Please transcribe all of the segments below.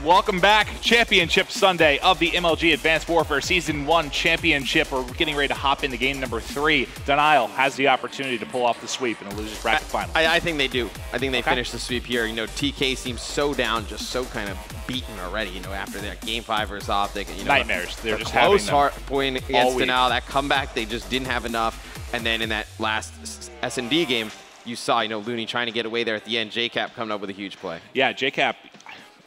everyone. Welcome back. Championship Sunday of the MLG Advanced Warfare Season 1 Championship. We're getting ready to hop into game number 3. Denial has the opportunity to pull off the sweep in a loser's bracket final. I think they do. I think they finish the sweep here. You know, TK seems so down, just so kind of beaten already, you know, after that game 5 versus Optic. You know, nightmares. They're just close having point against Denial. That comeback, they just didn't have enough. And then in that last S&D game, you saw, you know, Looney trying to get away there at the end. JCap coming up with a huge play. Yeah, JCap,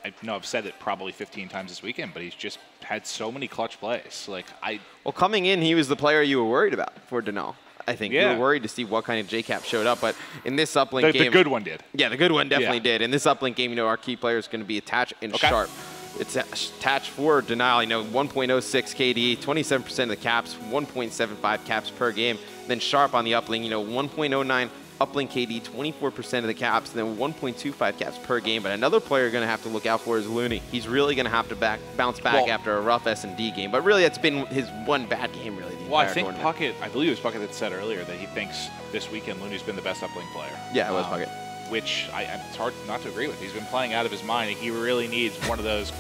I know I've said it probably 15 times this weekend, but he's just had so many clutch plays. Well, coming in, he was the player you were worried about for Denial. I think you were worried to see what kind of JCap showed up, but in this uplink game, the good one did. Yeah, the good one definitely did. In this uplink game, you know, our key player is going to be Attach and Sharp. It's Attach for Denial, you know, 1.06 KD, 27% of the caps, 1.75 caps per game. Then Sharp on the uplink, you know, 1.09 uplink KD, 24% of the caps, and then 1.25 caps per game. But another player you're going to have to look out for is Looney. He's really going to have to bounce back after a rough S&D game. But really, it's been his one bad game, really. Well, I think Puckett, I believe it was Puckett that said earlier that he thinks this weekend Looney's been the best uplink player. Yeah, it was Puckett. Which it's hard not to agree with. He's been playing out of his mind. He really needs one of those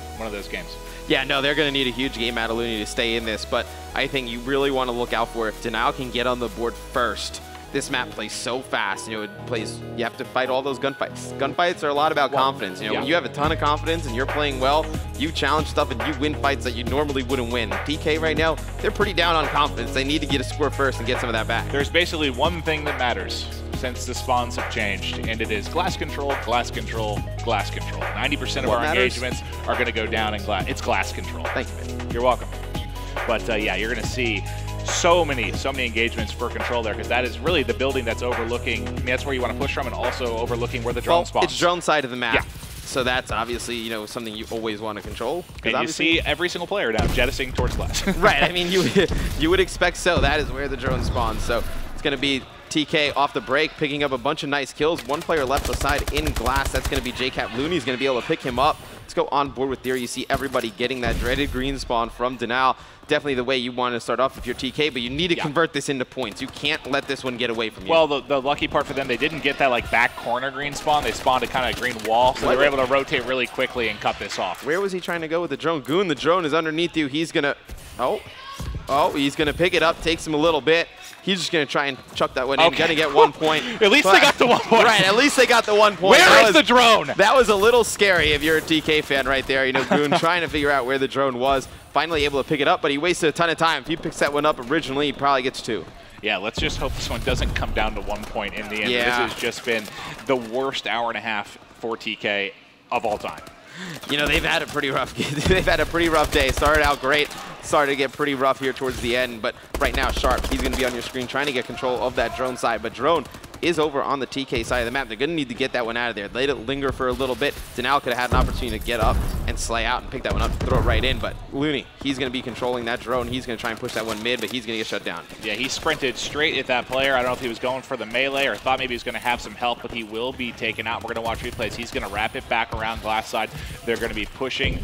games. Yeah, no, they're going to need a huge game out of Looney to stay in this. But I think you really want to look out for if Denial can get on the board first. This map plays so fast, you know, you have to fight all those gunfights. Gunfights are a lot about confidence. You know, when you have a ton of confidence and you're playing well, you challenge stuff and you win fights that you normally wouldn't win. PK right now, they're pretty down on confidence. They need to get a score first and get some of that back. There's basically one thing that matters since the spawns have changed, and it is glass control, glass control, glass control. 90% of our engagements are going to go down in glass. It's glass control. Thank you, man. You're welcome. But yeah, you're going to see so many engagements for control there, because that is really the building that's overlooking. I mean, that's where you want to push from, and also overlooking where the drone spawns. It's drone side of the map. Yeah. So that's obviously, you know, something you always want to control. And you see every single player now jettisoning towards glass. Right. I mean, you would expect so. That is where the drone spawns. So it's going to be TK off the break, picking up a bunch of nice kills. One player left beside in glass. That's going to be JCap. Looney's going to be able to pick him up. Let's go on board with Theory. You see everybody getting that dreaded green spawn from Denial. Definitely the way you want to start off if you're TK, but you need to convert this into points. You can't let this one get away from you. Well, the lucky part for them, they didn't get that like back corner green spawn. They spawned a kind of green wall, so they were able to rotate really quickly and cut this off. Where was he trying to go with the drone? Goon, the drone is underneath you. He's going to, he's going to pick it up, takes him a little bit. He's just going to try and chuck that one in. Going to get 1 point. At least they got the 1 point. Right, at least they got the 1 point. Where is the drone? That was a little scary if you're a TK fan right there. You know, Goon trying to figure out where the drone was. Finally able to pick it up, but he wasted a ton of time. If he picks that one up originally, he probably gets 2. Yeah, let's just hope this one doesn't come down to 1 point in the end. Yeah. This has just been the worst hour and a half for TK of all time. You know, they've had a pretty rough they've had a pretty rough day. Started out great, started to get pretty rough here towards the end, but right now Sharp, he's going to be on your screen trying to get control of that drone side, but drone is over on the TK side of the map. They're going to need to get that one out of there. Let it linger for a little bit. Denial could have had an opportunity to get up and slay out and pick that one up and throw it right in, but Looney, he's going to be controlling that drone. He's going to try and push that one mid, but he's going to get shut down. Yeah, he sprinted straight at that player. I don't know if he was going for the melee or thought maybe he was going to have some help, but he will be taken out. We're going to watch replays. He's going to wrap it back around glass side. They're going to be pushing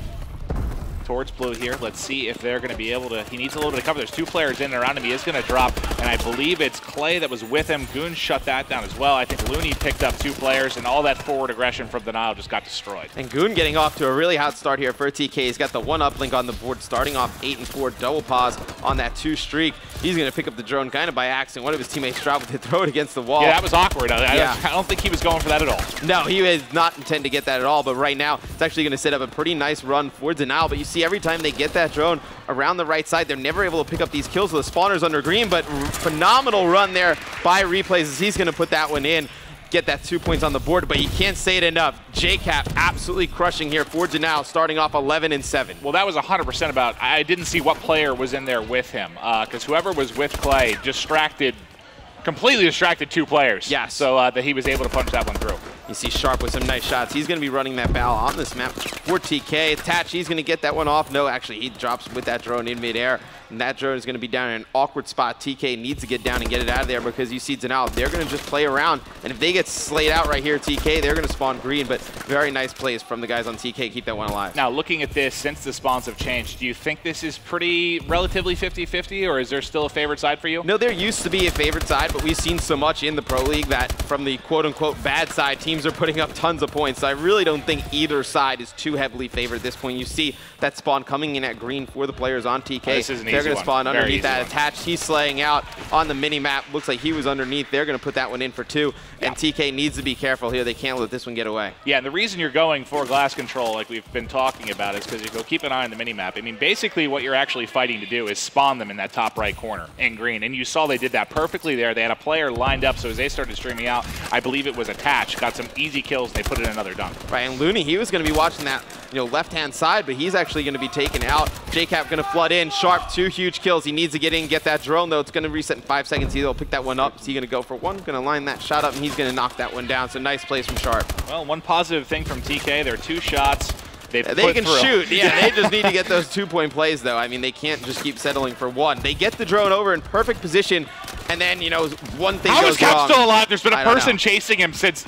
towards blue here. Let's see if they're going to be able to. He needs a little bit of cover. There's 2 players in and around him. He is going to drop, and I believe it's Clay that was with him. Goon shut that down as well. I think Looney picked up 2 players, and all that forward aggression from Denial just got destroyed. And Goon getting off to a really hot start here for TK. He's got the 1 uplink on the board, starting off 8 and 4, double pause on that 2 streak. He's going to pick up the drone kind of by accident. One of his teammates dropped it, throw it against the wall. Yeah, that was awkward. I don't think he was going for that at all. No, he was not intending to get that at all, but right now it's actually going to set up a pretty nice run for Denial. But you see every time they get that drone around the right side, they're never able to pick up these kills with the spawners under green, but phenomenal run there by Replays as he's going to put that one in, get that 2 points on the board, but you can't say it enough. JCap absolutely crushing here for Denial, starting off 11 and 7. Well, that was 100% about, I didn't see what player was in there with him, because whoever was with Clay completely distracted 2 players. Yes. So that he was able to punch that one through. You see Sharp with some nice shots. He's going to be running that battle on this map for TK. Attach, he's going to get that one off. No, actually, he drops with that drone in midair. And that drone is going to be down in an awkward spot. TK needs to get down and get it out of there because you see Denial, they're going to just play around. And if they get slayed out right here, TK, they're going to spawn green. But very nice plays from the guys on TK. Keep that one alive. Now, looking at this, since the spawns have changed, do you think this is pretty relatively 50-50, or is there still a favorite side for you? No, there used to be a favorite side, but we've seen so much in the Pro League that from the quote-unquote bad side, teams teams are putting up tons of points. So I really don't think either side is too heavily favored at this point. You see that spawn coming in at green for the players on TK. Oh, this is an They're going to spawn underneath that one. attached. He's slaying out on the mini-map. Looks like he was underneath. They're going to put that one in for 2. And TK needs to be careful here. They can't let this one get away. Yeah, and the reason you're going for glass control, like we've been talking about, is because you go keep an eye on the mini-map. I mean, basically what you're actually fighting to do is spawn them in that top right corner in green. And you saw they did that perfectly there. They had a player lined up, so as they started streaming out, I believe it was attached, got some easy kills, and they put in another dunk. Right, and Looney, he was going to be watching that left-hand side, but he's actually going to be taken out. JCap going to flood in. Sharp, 2 huge kills. He needs to get in, get that drone, though. It's going to reset in 5 seconds. He'll pick that one up. Is he going to go for 1? Going to line that shot up, and he's going to knock that one down. So nice plays from Sharp. Well, one positive thing from TK, their 2 shots. They can shoot. Yeah, they just need to get those 2-point plays, though. I mean, they can't just keep settling for 1. They get the drone over in perfect position, and then, one thing How goes is Cap wrong. still alive? There's been a person chasing him since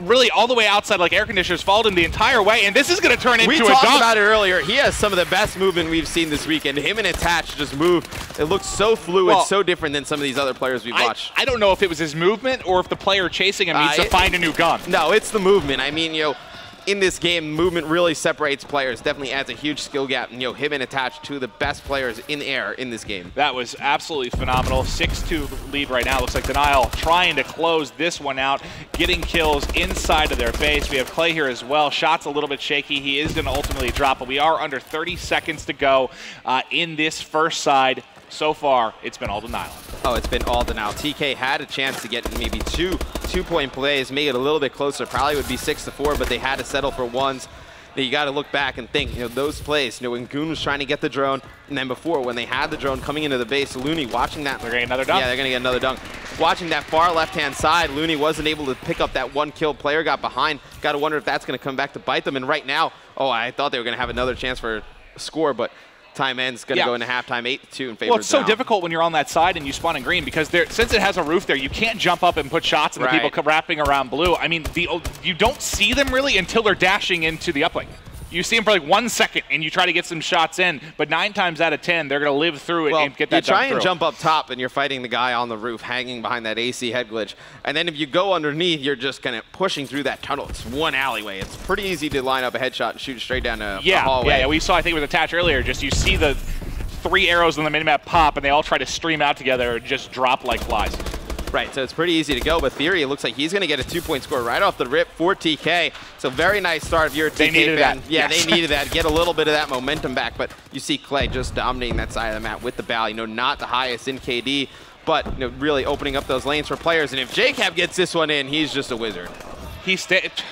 really all the way outside like air conditioners, followed him the entire way, and this is going to turn into a dunk. We talked about it earlier. He has some of the best movement we've seen this weekend. Him and Attach just move. It looks so fluid, so different than some of these other players we've watched. I don't know if it was his movement or if the player chasing him needs to find a new gun. No, it's the movement. I mean, in this game, movement really separates players. Definitely adds a huge skill gap. And, him and Attach, 2 of the best players in the air in this game. That was absolutely phenomenal. 6-2 lead right now. Looks like Denial trying to close this one out, getting kills inside of their base. We have Clay here as well. Shot's a little bit shaky. He is going to ultimately drop, but we are under 30 seconds to go in this first side. So far, it's been all Denial. Oh, it's been all Denial. TK had a chance to get maybe 2-point plays, make it a little bit closer. Probably would be 6-4, but they had to settle for 1s. You got to look back and think, those plays, when Goon was trying to get the drone, and then before, when they had the drone coming into the base, Looney watching that. They're getting another dunk? Yeah, they're going to get another dunk. Watching that far left-hand side, Looney wasn't able to pick up that 1 kill. Player got behind. Got to wonder if that's going to come back to bite them. And right now, I thought they were going to have another chance for a score, but time ends, going to go into halftime 8-2 in favor of Denial. Well, it's so difficult when you're on that side and you spawn in green because since it has a roof there, you can't jump up and put shots and the people wrapping around blue. I mean, you don't see them really until they're dashing into the uplink. You see them for like 1 second, and you try to get some shots in, but 9 times out of 10, they're going to live through it and get that dunk through. You try and jump up top, and you're fighting the guy on the roof hanging behind that AC head glitch. And then if you go underneath, you're just kind of pushing through that tunnel. It's 1 alleyway. It's pretty easy to line up a headshot and shoot straight down a hallway. Yeah, we saw, I think it was attached earlier, just you see the 3 arrows on the minimap pop, and they all try to stream out together and just drop like flies. Right, so it's pretty easy to go, but Theory, it looks like he's going to get a 2-point score right off the rip for TK. So very nice start if you're a TK fan. They needed that. Yeah, they needed that. Get a little bit of that momentum back, but you see Clay just dominating that side of the map with the bow. Not the highest in KD, but really opening up those lanes for players. And if JCap gets this one in, he's just a wizard. They cannot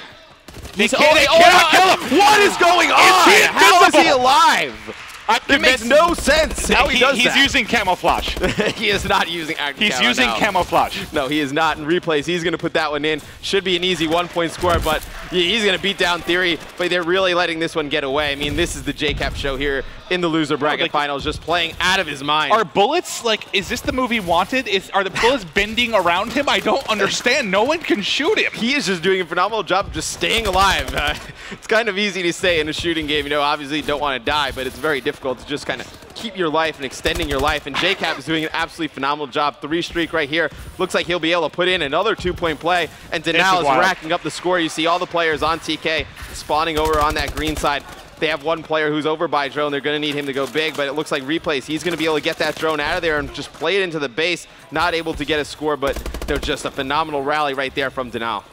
kill him. What is going on? How is he alive? It makes no sense how he does that. He's using camouflage. He is not using active He's using camouflage. No, he is not. In replays, he's going to put that one in. Should be an easy 1-point score, but he's going to beat down Theory. But they're really letting this one get away. I mean, this is the JCap show here in the loser bracket finals, just playing out of his mind. Are bullets, is this the movie Wanted? Are the bullets bending around him? I don't understand. No one can shoot him. He is just doing a phenomenal job just staying alive. It's kind of easy to say in a shooting game. Obviously you don't want to die, but it's very difficult to just kind of keep your life and extending your life. And JCap is doing an absolutely phenomenal job. 3 streak right here. Looks like he'll be able to put in another 2-point play. And Denial is racking up the score. You see all the players on TK spawning over on that green side. They have 1 player who's over by drone. They're going to need him to go big, but it looks like replays. He's going to be able to get that drone out of there and just play it into the base. Not able to get a score, but just a phenomenal rally right there from Denial.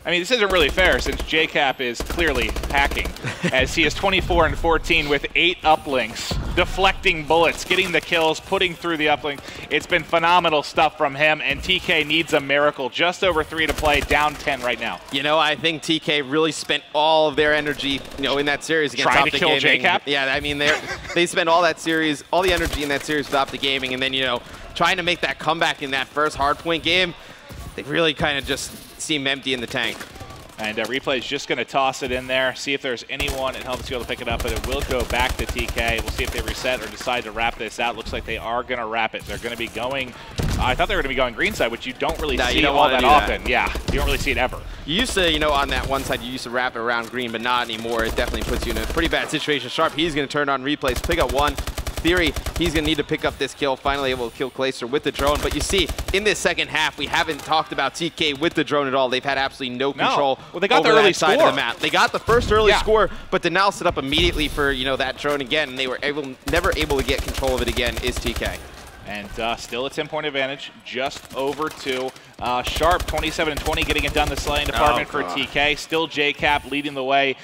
I mean, this isn't really fair since JCap is clearly hacking, as he is 24-14 with 8 uplinks, deflecting bullets, getting the kills, putting through the uplink. It's been phenomenal stuff from him, and TK needs a miracle. Just over 3 to play, down 10 right now. I think TK really spent all of their energy, in that series against trying to kill JCap. Yeah, I mean, they spent all the energy in that series with Optic Gaming, and then trying to make that comeback in that first hardpoint game. They really kind of just seem empty in the tank. And Replay's just going to toss it in there, see if there's anyone at home that's able to pick it up, but it will go back to TK. We'll see if they reset or decide to wrap this out. Looks like they are going to wrap it. They're going to be going, I thought they were going to be going green side, which you don't really see all that often. Yeah, you don't really see it ever. You used to, on that one side, you used to wrap it around green, but not anymore. It definitely puts you in a pretty bad situation. Sharp, he's going to turn on Replays, pick up 1. theory, he's going to need to pick up this kill, finally able to kill Kaliber with the drone. But you see, in this second half, we haven't talked about TK with the drone at all. They've had absolutely no control Well, they got over the early that side score of the map. They got the first early score, but Denial set up immediately for, you know, that drone again, and they were never able to get control of it again, is TK. And still a 10-point advantage, just over to Sharp, 27-20, getting it done the slaying department for TK. Still JCap leading the way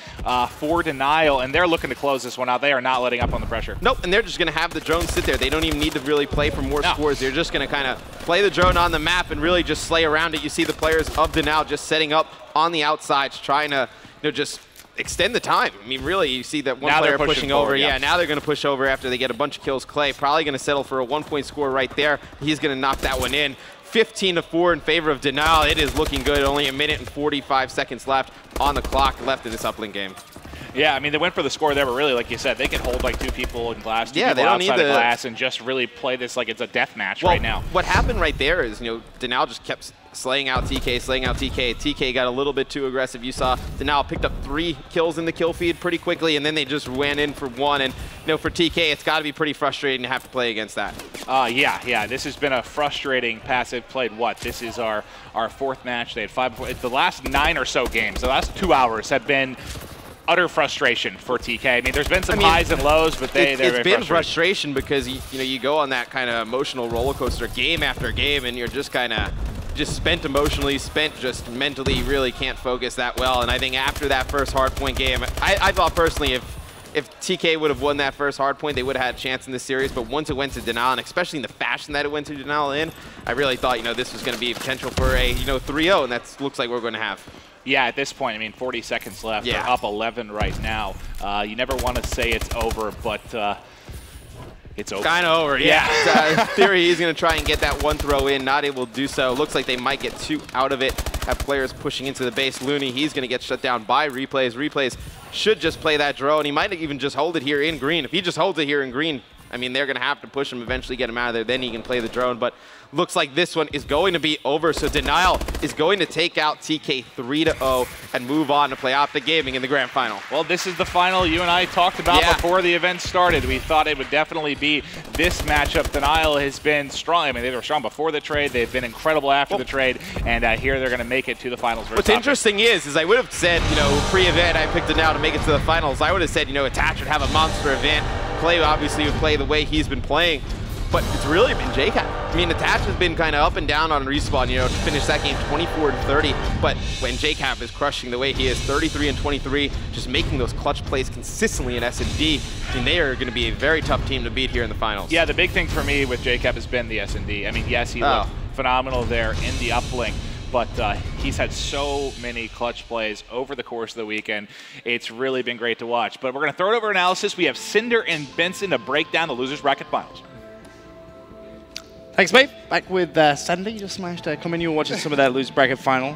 for Denial, and they're looking to close this one out. They are not letting up on the pressure. Nope, and they're just going to have the drone sit there. They don't even need to really play for more scores. They're just going to kind of play the drone on the map and really just slay around it. You see the players of Denial just setting up on the outsides, trying to, you know, just extend the time. I mean, really, you see that one player pushing over. Yeah, now they're going to push over after they get a bunch of kills. Clay probably going to settle for a 1-point score right there. He's going to knock that one in. 15-4 in favor of Denial. It is looking good. Only 1 minute and 45 seconds left on the clock left in this uplink game. Yeah, I mean, they went for the score there, but really, like you said, they can hold like 2 people in glass, 2 people they don't outside need of glass, and just really play this like it's a death match right now. What happened right there is, you know, Denial just kept slaying out TK, slaying out TK. TK got a little bit too aggressive. You saw Denial picked up 3 kills in the kill feed pretty quickly, and then they just went in for 1. And, you know, for TK, it's got to be pretty frustrating to have to play against that. Yeah. This has been a frustrating pass. They've played what? This is our 4th match. They had 5 before. The last 9 or so games, the last 2 hours have been utter frustration for TK. I mean, there's been some highs and lows, but it's been frustration because you go on that kind of emotional roller coaster game after game, and you're just kind of spent emotionally, spent just mentally, really can't focus that well. And I think after that first hardpoint game, I thought personally if TK would have won that first hardpoint, they would have had a chance in this series. But once it went to Denial, and especially in the fashion that it went to Denial in, I really thought, you know, this was going to be potential for a, you know, 3-0, and that looks like we're going to have. Yeah, at this point, I mean, 40 seconds left. They're up 11 right now. You never want to say it's over, but it's over. Kind of over, yeah. Theory, he's going to try and get that one throw in, not able to do so. Looks like they might get 2 out of it. Have players pushing into the base. Looney, he's going to get shut down by Replays. Replays should just play that drone. He might even just hold it here in green. If he just holds it here in green, I mean, they're going to have to push him, eventually get him out of there. Then he can play the drone. But looks like this one is going to be over. So Denial is going to take out TK 3-0 and move on to play Optic Gaming in the grand final. Well, this is the final you and I talked about before the event started. We thought it would definitely be this matchup. Denial has been strong. I mean, they were strong before the trade. They've been incredible after the trade. And here they're going to make it to the finals. What's interesting is I would have said, you know, pre-event, I picked Denial to make it to the finals. I would have said, you know, Attach would have a monster event. Clay obviously would play the way he's been playing. But it's really been JCap. I mean, Attach has been kind of up and down on Respawn, you know, to finish that game 24-30. But when JCap is crushing the way he is, 33-23, just making those clutch plays consistently in S&D, I mean, they are going to be a very tough team to beat here in the finals. Yeah, the big thing for me with JCap has been the S&D. I mean, yes, he looked phenomenal there in the uplink, but he's had so many clutch plays over the course of the weekend. It's really been great to watch. But we're going to throw it over analysis. We have Cinder and Benson to break down the losers bracket finals. Thanks, mate. Back with Sandy. You just managed to come in. You were watching some of that loser bracket final.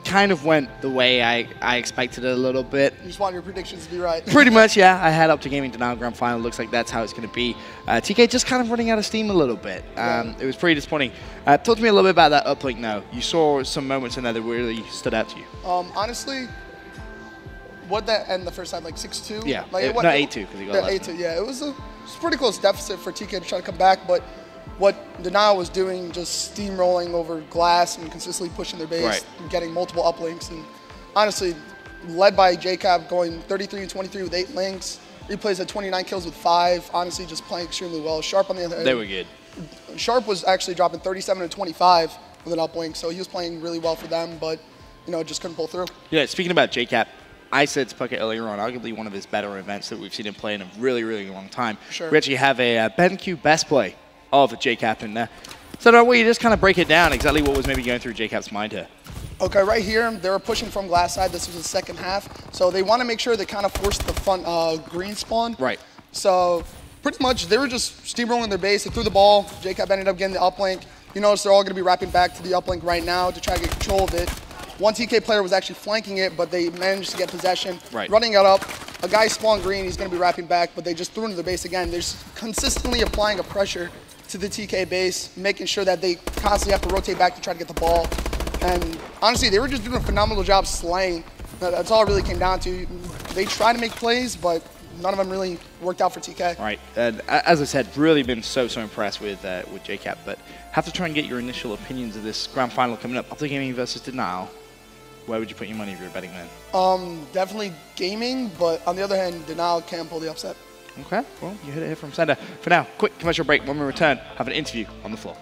Kind of went the way I expected it a little bit. You just want your predictions to be right. Pretty much, yeah. I had Optic Gaming Denial grand final. Looks like that's how it's going to be. TK just kind of running out of steam a little bit. It was pretty disappointing. Talk to me a little bit about that uplink now. You saw some moments in there that really stood out to you. Honestly, what did that end the first time? Like 6-2? Yeah. Like, no, 8-2 because he got 8-2, yeah. It was a pretty close deficit for TK to try to come back, but what Denial was doing, just steamrolling over glass and consistently pushing their base and getting multiple uplinks. And honestly, led by JCap going 33-23 with 8 links. Replays had 29 kills with 5. Honestly, just playing extremely well. Sharp on the other end. They were good. Sharp was actually dropping 37-25 with an uplink, so he was playing really well for them, but you know, just couldn't pull through. Yeah, speaking about JCap, I said to Puckett earlier on, arguably one of his better events that we've seen him play in a really, really long time. Sure. We actually have a BenQ best play of JCap in there. So now will you just kind of break it down exactly what was maybe going through JCap's mind here? Okay, right here, they were pushing from glass side. This was the second half. So they want to make sure they kind of forced the front green spawn. Right. So pretty much they were just steamrolling their base. They threw the ball. JCap ended up getting the uplink. You notice they're all going to be wrapping back to the uplink right now to try to get control of it. One TK player was actually flanking it, but they managed to get possession. Right. Running it up. A guy spawned green. He's going to be wrapping back, but they just threw into the base again. They're consistently applying a pressure to the TK base, making sure that they constantly have to rotate back to try to get the ball. And honestly, they were just doing a phenomenal job slaying. That's all it really came down to. They try to make plays, but none of them really worked out for TK. Right, and as I said, really been so impressed with JCap, but have to try and get your initial opinions of this grand final coming up. Uplink Gaming versus Denial. Where would you put your money if you're a betting man? Definitely Gaming, but on the other hand, Denial can pull the upset. Okay, well, you hit it here from center. For now, quick commercial break. When we return, have an interview on the floor.